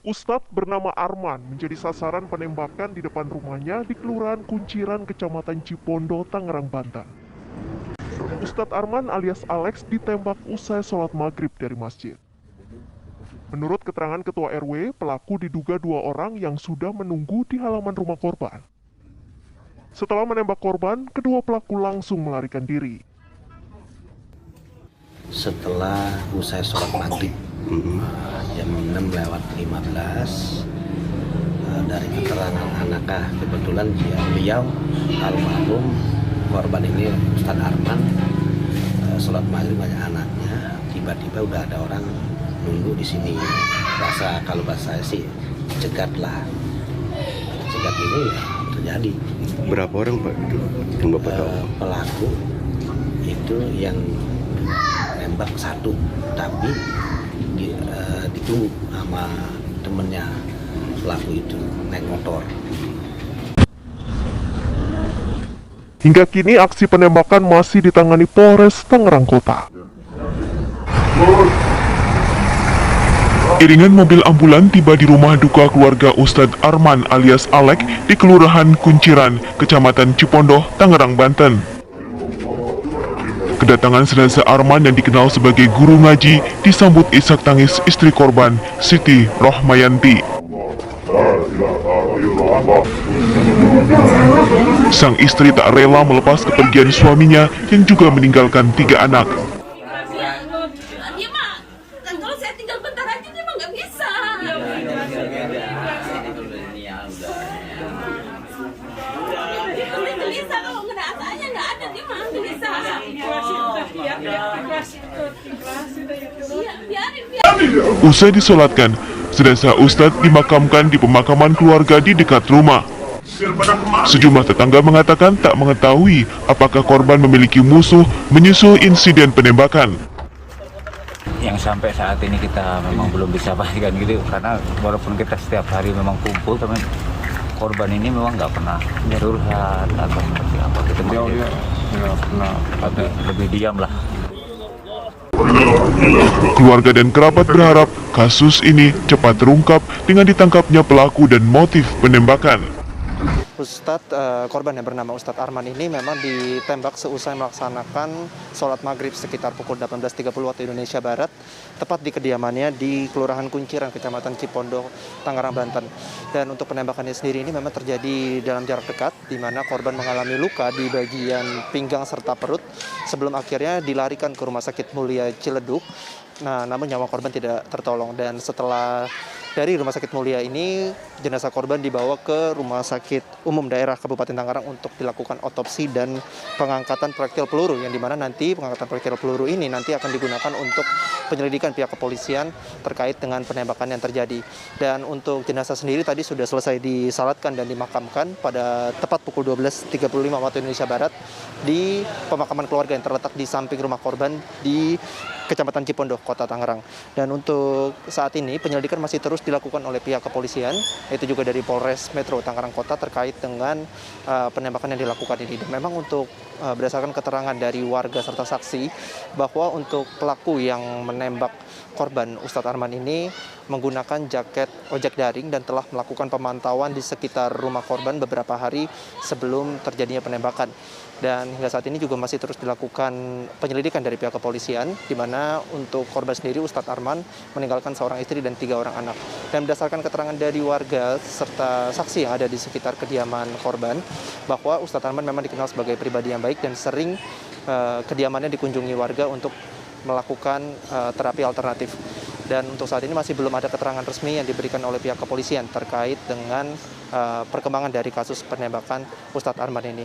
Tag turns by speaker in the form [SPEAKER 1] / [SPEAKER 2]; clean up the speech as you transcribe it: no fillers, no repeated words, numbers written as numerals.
[SPEAKER 1] Ustadz bernama Arman menjadi sasaran penembakan di depan rumahnya di Kelurahan Kunciran, Kecamatan Cipondo, Tangerang, Banten. Ustadz Arman alias Alex ditembak usai sholat maghrib dari masjid. Menurut keterangan Ketua RW, pelaku diduga 2 orang yang sudah menunggu di halaman rumah korban. Setelah menembak korban, kedua pelaku langsung melarikan diri.
[SPEAKER 2] Setelah usai sholat maghrib jam 6:15 dari keterangan anaknya, kebetulan beliau almarhum korban ini Ustadz Arman sholat maghrib banyak anaknya, tiba-tiba udah ada orang nunggu di sini. Kalau bahasa sih cegat lah, cegat ini ya terjadi.
[SPEAKER 3] Berapa orang Pak yang Bapak tahu?
[SPEAKER 2] Pelaku itu yang nembak 1, tapi ditunggu sama temennya pelaku itu naik motor.
[SPEAKER 1] Hingga kini aksi penembakan masih ditangani Polres Tangerang Kota. Iringan mobil ambulan tiba di rumah duka keluarga Ustadz Arman alias Alek di Kelurahan Kunciran, Kecamatan Cipondo, Tangerang, Banten. Kedatangan jenazah Arman yang dikenal sebagai guru ngaji disambut isak tangis istri korban, Siti Rohmayanti. Sang istri tak rela melepas kepergian suaminya yang juga meninggalkan 3 anak.
[SPEAKER 4] Dia mah, kan kalau saya tinggal bentar aja dia mah nggak bisa. Dia gelisah kalau ngerasanya nggak ada, dia mah gelisah. Biarin.
[SPEAKER 1] Usai disolatkan, jenazah Ustadz dimakamkan di pemakaman keluarga di dekat rumah. Sejumlah tetangga mengatakan tak mengetahui apakah korban memiliki musuh menyusul insiden penembakan.
[SPEAKER 5] Yang sampai saat ini kita memang belum bisa pastikan gitu, karena walaupun kita setiap hari memang kumpul, tapi korban ini memang nggak pernah curhat atau seperti apa gitu. Nggak pernah, lebih diam lah.
[SPEAKER 1] Keluarga dan kerabat berharap kasus ini cepat terungkap dengan ditangkapnya pelaku dan motif penembakan.
[SPEAKER 6] Korban yang bernama Ustadz Arman ini memang ditembak seusai melaksanakan sholat maghrib sekitar pukul 18.30 waktu Indonesia Barat, tepat di kediamannya di Kelurahan Kunciran, Kecamatan Cipondo, Tangerang, Banten. Dan untuk penembakannya sendiri ini memang terjadi dalam jarak dekat, di mana korban mengalami luka di bagian pinggang serta perut, sebelum akhirnya dilarikan ke Rumah Sakit Mulia Ciledug. Namun nyawa korban tidak tertolong, dan setelah dari Rumah Sakit Mulia ini, jenazah korban dibawa ke Rumah Sakit Umum Daerah Kabupaten Tangerang untuk dilakukan otopsi dan pengangkatan proyektil peluru, yang dimana nanti pengangkatan proyektil peluru ini nanti akan digunakan untuk penyelidikan pihak kepolisian terkait dengan penembakan yang terjadi. Dan untuk jenazah sendiri tadi sudah selesai disalatkan dan dimakamkan pada tepat pukul 12.35 waktu Indonesia Barat di pemakaman keluarga yang terletak di samping rumah korban di Kecamatan Cipondo, Kota Tangerang. Dan untuk saat ini penyelidikan masih terus dilakukan oleh pihak kepolisian, yaitu juga dari Polres Metro Tangerang Kota terkait dengan penembakan yang dilakukan ini. Dan memang untuk berdasarkan keterangan dari warga serta saksi, bahwa untuk pelaku yang menembak korban Ustadz Arman ini menggunakan jaket ojek daring dan telah melakukan pemantauan di sekitar rumah korban beberapa hari sebelum terjadinya penembakan. Dan hingga saat ini juga masih terus dilakukan penyelidikan dari pihak kepolisian, di mana untuk korban sendiri Ustadz Arman meninggalkan seorang istri dan 3 orang anak. Dan berdasarkan keterangan dari warga serta saksi yang ada di sekitar kediaman korban, bahwa Ustadz Arman memang dikenal sebagai pribadi yang baik dan sering kediamannya dikunjungi warga untuk melakukan terapi alternatif. Dan untuk saat ini masih belum ada keterangan resmi yang diberikan oleh pihak kepolisian terkait dengan perkembangan dari kasus penembakan Ustadz Arman ini.